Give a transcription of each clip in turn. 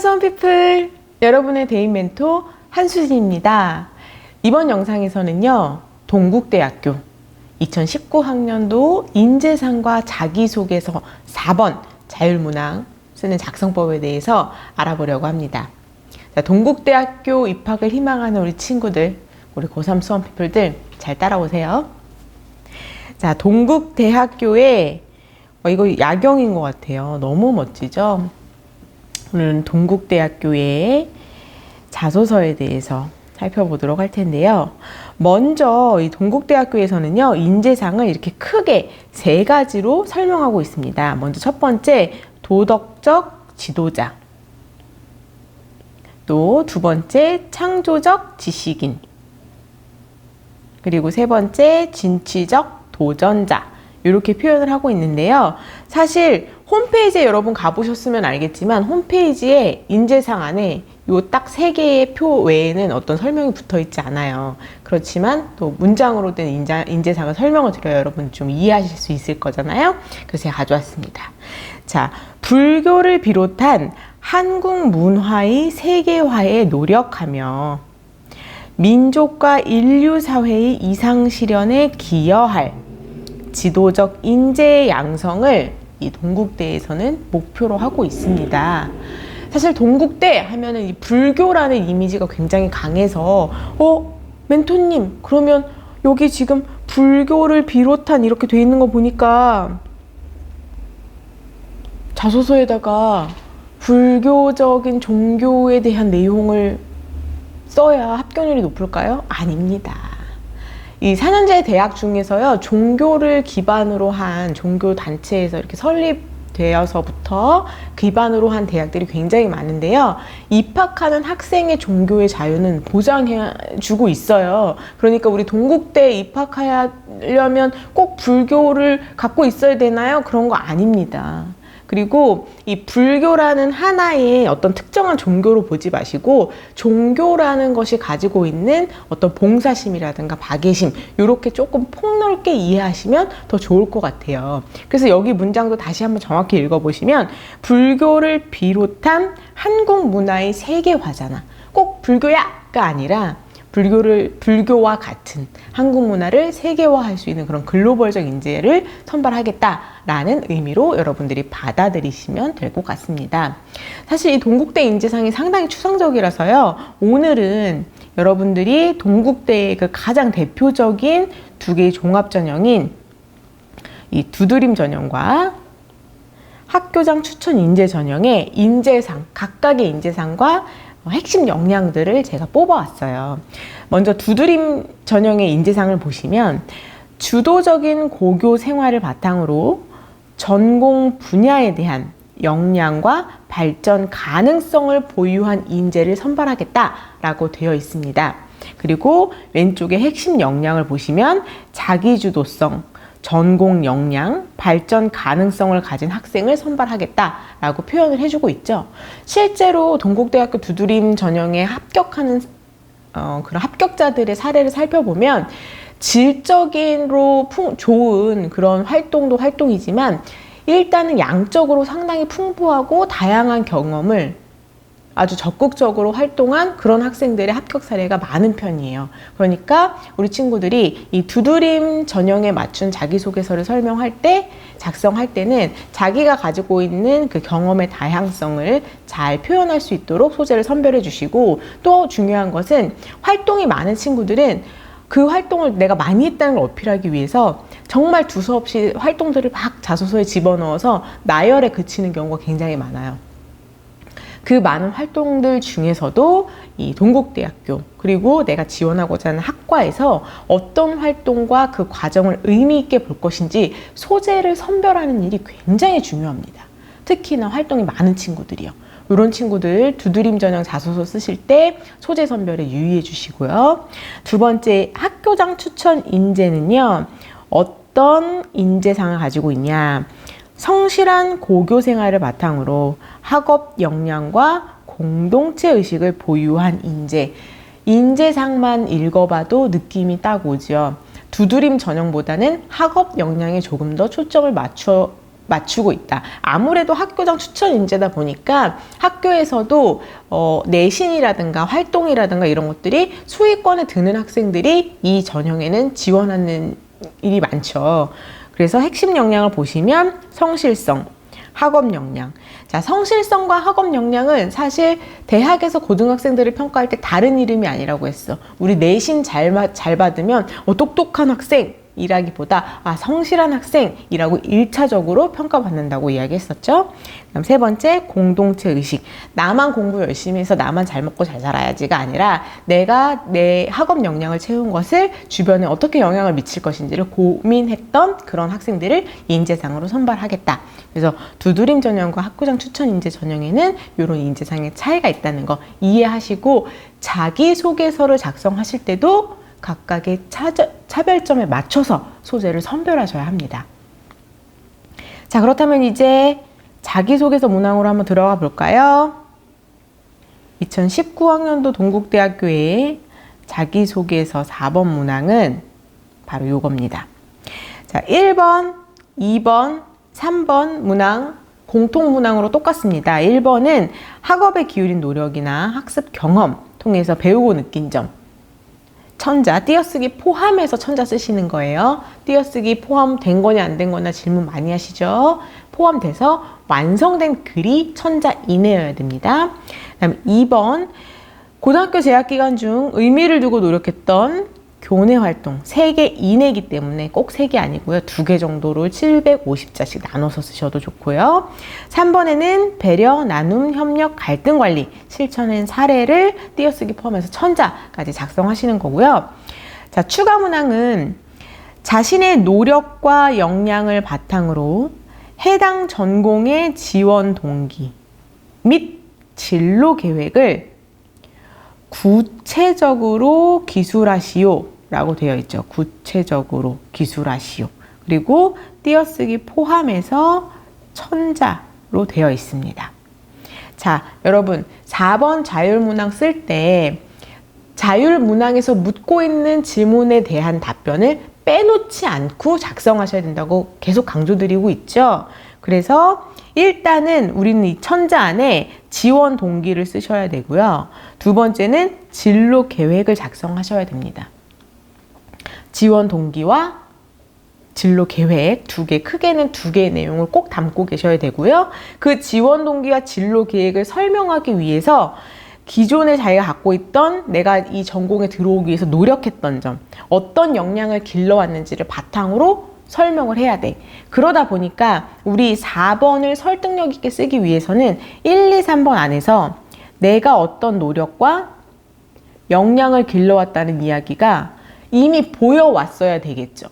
수험피플, 여러분의 대인 멘토 한수진입니다. 이번 영상에서는요, 동국대학교 2019학년도 인재상과 자기소개서 4번 자율문항 쓰는 작성법에 대해서 알아보려고 합니다. 자, 동국대학교 입학을 희망하는 우리 친구들, 우리 고3 수험피플들 잘 따라오세요. 자, 동국대학교에 이거 야경인 것 같아요. 너무 멋지죠? 오늘은 동국대학교의 자소서에 대해서 살펴보도록 할 텐데요. 먼저 이 동국대학교에서는요, 인재상을 이렇게 크게 세 가지로 설명하고 있습니다. 먼저 첫 번째, 도덕적 지도자. 또 두 번째, 창조적 지식인. 그리고 세 번째, 진취적 도전자. 이렇게 표현을 하고 있는데요. 사실 홈페이지에 여러분 가보셨으면 알겠지만 홈페이지에 인재상 안에 요 딱 세 개의 표 외에는 어떤 설명이 붙어 있지 않아요. 그렇지만 또 문장으로 된 인재상을 설명을 드려야 여러분 좀 이해하실 수 있을 거잖아요. 그래서 제가 가져왔습니다. 자, 불교를 비롯한 한국 문화의 세계화에 노력하며 민족과 인류 사회의 이상 실현에 기여할 지도적 인재의 양성을 이 동국대에서는 목표로 하고 있습니다. 사실 동국대 하면은 이 불교라는 이미지가 굉장히 강해서 멘토님, 그러면 여기 지금 불교를 비롯한 이렇게 돼 있는 거 보니까 자소서에다가 불교적인 종교에 대한 내용을 써야 합격률이 높을까요? 아닙니다. 이 4년제 대학 중에서요, 종교를 기반으로 한 종교 단체에서 이렇게 설립되어서부터 기반으로 한 대학들이 굉장히 많은데요. 입학하는 학생의 종교의 자유는 보장해주고 있어요. 그러니까 우리 동국대에 입학하려면 꼭 불교를 갖고 있어야 되나요? 그런 거 아닙니다. 그리고 이 불교라는 하나의 어떤 특정한 종교로 보지 마시고 종교라는 것이 가지고 있는 어떤 봉사심이라든가 박애심, 이렇게 조금 폭넓게 이해하시면 더 좋을 것 같아요. 그래서 여기 문장도 다시 한번 정확히 읽어보시면 불교를 비롯한 한국 문화의 세계화잖아. 꼭 불교야가 아니라 불교와 같은 한국 문화를 세계화할 수 있는 그런 글로벌적 인재를 선발하겠다라는 의미로 여러분들이 받아들이시면 될 것 같습니다. 사실 이 동국대 인재상이 상당히 추상적이라서요. 오늘은 여러분들이 동국대의 그 가장 대표적인 두 개의 종합 전형인 이 두드림 전형과 학교장 추천 인재 전형의 인재상, 각각의 인재상과 핵심 역량들을 제가 뽑아왔어요. 먼저 두드림 전형의 인재상을 보시면 주도적인 고교 생활을 바탕으로 전공 분야에 대한 역량과 발전 가능성을 보유한 인재를 선발하겠다라고 되어 있습니다. 그리고 왼쪽에 핵심 역량을 보시면 자기주도성, 전공 역량, 발전 가능성을 가진 학생을 선발하겠다라고 표현을 해주고 있죠. 실제로 동국대학교 두드림 전형에 합격하는 그런 합격자들의 사례를 살펴보면 질적으로 좋은 그런 활동도 활동이지만 일단은 양적으로 상당히 풍부하고 다양한 경험을 아주 적극적으로 활동한 그런 학생들의 합격 사례가 많은 편이에요. 그러니까 우리 친구들이 이 두드림 전형에 맞춘 자기소개서를 작성할 때는 자기가 가지고 있는 그 경험의 다양성을 잘 표현할 수 있도록 소재를 선별해 주시고, 또 중요한 것은 활동이 많은 친구들은 그 활동을 내가 많이 했다는 걸 어필하기 위해서 정말 두서없이 활동들을 막 자소서에 집어넣어서 나열에 그치는 경우가 굉장히 많아요. 그 많은 활동들 중에서도 이 동국대학교, 그리고 내가 지원하고자 하는 학과에서 어떤 활동과 그 과정을 의미 있게 볼 것인지 소재를 선별하는 일이 굉장히 중요합니다. 특히나 활동이 많은 친구들이요. 이런 친구들 두드림 전형 자소서 쓰실 때 소재 선별에 유의해 주시고요. 두 번째, 학교장 추천 인재는요, 어떤 인재상을 가지고 있냐. 성실한 고교 생활을 바탕으로 학업 역량과 공동체 의식을 보유한 인재. 인재상만 읽어봐도 느낌이 딱 오죠. 두드림 전형보다는 학업 역량에 조금 더 초점을 맞춰 맞추고 있다. 아무래도 학교장 추천 인재다 보니까 학교에서도 내신이라든가 활동이라든가 이런 것들이 수익권에 드는 학생들이 이 전형에는 지원하는 일이 많죠. 그래서 핵심 역량을 보시면 성실성, 학업 역량. 자, 성실성과 학업 역량은 사실 대학에서 고등학생들을 평가할 때 다른 이름이 아니라고 했어. 우리 내신 잘 받으면 똑똑한 학생이라기보다 성실한 학생이라고 1차적으로 평가받는다고 이야기했었죠. 그럼 세 번째, 공동체 의식. 나만 공부 열심히 해서 나만 잘 먹고 잘 살아야지가 아니라 내가 내 학업 역량을 채운 것을 주변에 어떻게 영향을 미칠 것인지를 고민했던 그런 학생들을 인재상으로 선발하겠다. 그래서 두드림 전형과 학교장 추천 인재 전형에는 이런 인재상의 차이가 있다는 거 이해하시고 자기소개서를 작성하실 때도 각각의 차별점에 맞춰서 소재를 선별하셔야 합니다. 자, 그렇다면 이제 자기소개서 문항으로 한번 들어가 볼까요? 2019학년도 동국대학교의 자기소개서 4번 문항은 바로 요겁니다. 자, 1번, 2번, 3번 문항 공통 문항으로 똑같습니다. 1번은 학업에 기울인 노력이나 학습 경험 통해서 배우고 느낀 점. 천자, 띄어쓰기 포함해서 천자 쓰시는 거예요. 띄어쓰기 포함된 거냐 안 된 거냐 질문 많이 하시죠. 포함돼서 완성된 글이 천자 이내여야 됩니다. 그다음 2번, 고등학교 재학 기간 중 의미를 두고 노력했던 교내 활동 3개 이내이기 때문에 꼭 3개 아니고요. 2개 정도로 750자씩 나눠서 쓰셔도 좋고요. 3번에는 배려, 나눔, 협력, 갈등 관리 실천한 사례를 띄어쓰기 포함해서 천자까지 작성하시는 거고요. 자, 추가 문항은 자신의 노력과 역량을 바탕으로 해당 전공의 지원 동기 및 진로 계획을 구체적으로 기술하시오 라고 되어 있죠. 구체적으로 기술하시오. 그리고 띄어쓰기 포함해서 천자로 되어 있습니다. 자, 여러분 4번 자율문항 쓸 때 자율문항에서 묻고 있는 질문에 대한 답변을 빼놓지 않고 작성하셔야 된다고 계속 강조드리고 있죠. 그래서 일단은 우리는 이 천자 안에 지원 동기를 쓰셔야 되고요. 두 번째는 진로 계획을 작성하셔야 됩니다. 지원 동기와 진로 계획 크게는 2개의 내용을 꼭 담고 계셔야 되고요. 그 지원 동기와 진로 계획을 설명하기 위해서 기존에 자기가 갖고 있던 내가 이 전공에 들어오기 위해서 노력했던 점, 어떤 역량을 길러왔는지를 바탕으로 설명을 해야 돼. 그러다 보니까 우리 4번을 설득력 있게 쓰기 위해서는 1, 2, 3번 안에서 내가 어떤 노력과 역량을 길러왔다는 이야기가 이미 보여왔어야 되겠죠.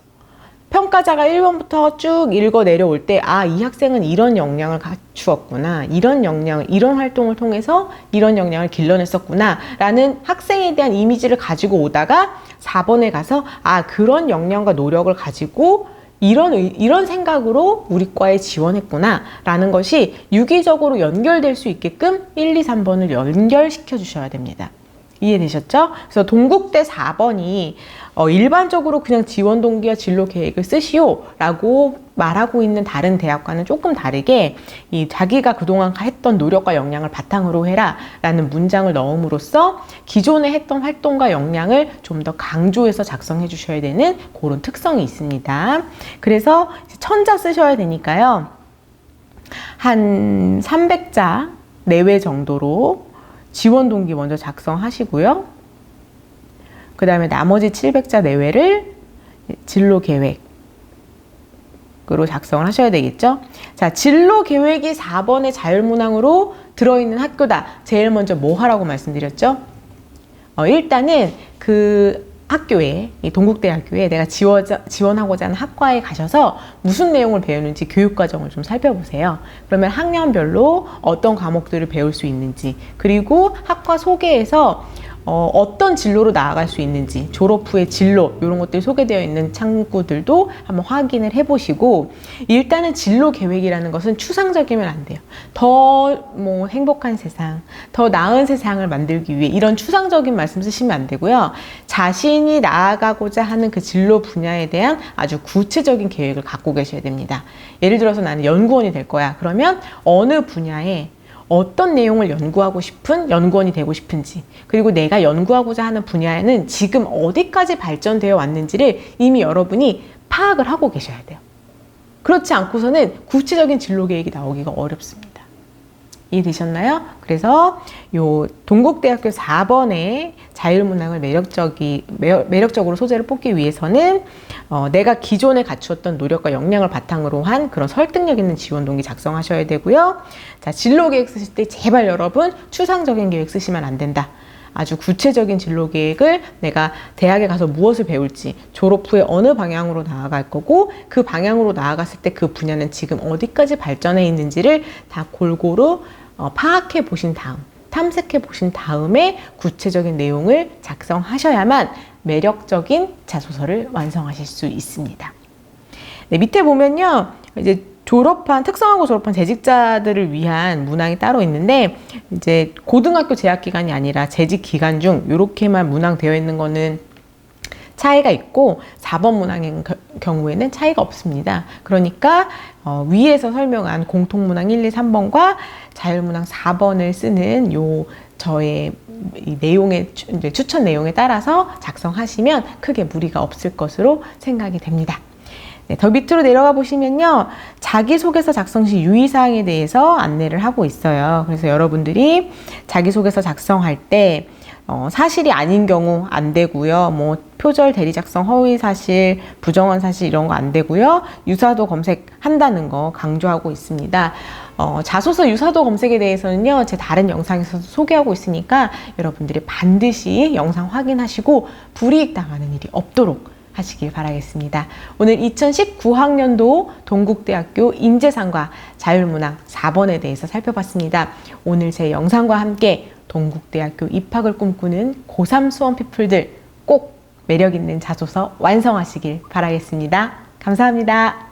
평가자가 1번부터 쭉 읽어 내려올 때, 이 학생은 이런 역량을 갖추었구나. 이런 역량을, 이런 활동을 통해서 이런 역량을 길러냈었구나. 라는 학생에 대한 이미지를 가지고 오다가 4번에 가서, 그런 역량과 노력을 가지고 이런 생각으로 우리 과에 지원했구나. 라는 것이 유기적으로 연결될 수 있게끔 1, 2, 3번을 연결시켜 주셔야 됩니다. 이해되셨죠? 그래서 동국대 4번이 일반적으로 그냥 지원 동기와 진로 계획을 쓰시오 라고 말하고 있는 다른 대학과는 조금 다르게 이 자기가 그동안 했던 노력과 역량을 바탕으로 해라 라는 문장을 넣음으로써 기존에 했던 활동과 역량을 좀 더 강조해서 작성해 주셔야 되는 그런 특성이 있습니다. 그래서 천자 쓰셔야 되니까요. 한 300자 내외 정도로 지원 동기 먼저 작성하시고요. 그 다음에 나머지 700자 내외를 진로 계획으로 작성을 하셔야 되겠죠. 자, 진로 계획이 4번의 자율문항으로 들어있는 학교다. 제일 먼저 뭐 하라고 말씀드렸죠? 일단은 그 학교에, 이 동국대학교에 내가 지원하고자 하는 학과에 가셔서 무슨 내용을 배우는지 교육과정을 좀 살펴보세요. 그러면 학년별로 어떤 과목들을 배울 수 있는지, 그리고 학과 소개에서 어떤 진로로 나아갈 수 있는지, 졸업 후의 진로 이런 것들이 소개되어 있는 창구들도 한번 확인을 해보시고, 일단은 진로 계획이라는 것은 추상적이면 안 돼요. 더 뭐 행복한 세상, 더 나은 세상을 만들기 위해 이런 추상적인 말씀 쓰시면 안 되고요. 자신이 나아가고자 하는 그 진로 분야에 대한 아주 구체적인 계획을 갖고 계셔야 됩니다. 예를 들어서 나는 연구원이 될 거야. 그러면 어느 분야에 어떤 내용을 연구하고 싶은 연구원이 되고 싶은지, 그리고 내가 연구하고자 하는 분야에는 지금 어디까지 발전되어 왔는지를 이미 여러분이 파악을 하고 계셔야 돼요. 그렇지 않고서는 구체적인 진로 계획이 나오기가 어렵습니다. 이해되셨나요? 그래서 요 동국대학교 4번의 자율문항을 매력적으로 소재를 뽑기 위해서는 내가 기존에 갖추었던 노력과 역량을 바탕으로 한 그런 설득력 있는 지원 동기 작성하셔야 되고요. 자, 진로 계획 쓰실 때 제발 여러분 추상적인 계획 쓰시면 안 된다. 아주 구체적인 진로 계획을 내가 대학에 가서 무엇을 배울지, 졸업 후에 어느 방향으로 나아갈 거고, 그 방향으로 나아갔을 때 그 분야는 지금 어디까지 발전해 있는지를 다 골고루 파악해 보신 다음, 탐색해 보신 다음에 구체적인 내용을 작성하셔야만 매력적인 자소서를 완성하실 수 있습니다. 네, 밑에 보면요, 이제 특성화고 졸업한 재직자들을 위한 문항이 따로 있는데, 이제 고등학교 재학 기간이 아니라 재직 기간 중 이렇게만 문항되어 있는 거는 차이가 있고, 4번 문항의 경우에는 차이가 없습니다. 그러니까 위에서 설명한 공통문항 1, 2, 3번과 자율문항 4번을 쓰는 저의 이 내용의 추천 내용에 따라서 작성하시면 크게 무리가 없을 것으로 생각이 됩니다. 네, 더 밑으로 내려가 보시면요, 자기소개서 작성 시 유의사항에 대해서 안내를 하고 있어요. 그래서 여러분들이 자기소개서 작성할 때 사실이 아닌 경우 안 되고요. 뭐 표절, 대리 작성, 허위 사실, 부정한 사실 이런 거 안 되고요. 유사도 검색한다는 거 강조하고 있습니다. 자소서 유사도 검색에 대해서는요, 제 다른 영상에서도 소개하고 있으니까 여러분들이 반드시 영상 확인하시고 불이익 당하는 일이 없도록 하시길 바라겠습니다. 오늘 2019학년도 동국대학교 인재상과 자율문항 4번에 대해서 살펴봤습니다. 오늘 제 영상과 함께 동국대학교 입학을 꿈꾸는 고3 수험피플들 꼭 매력있는 자소서 완성하시길 바라겠습니다. 감사합니다.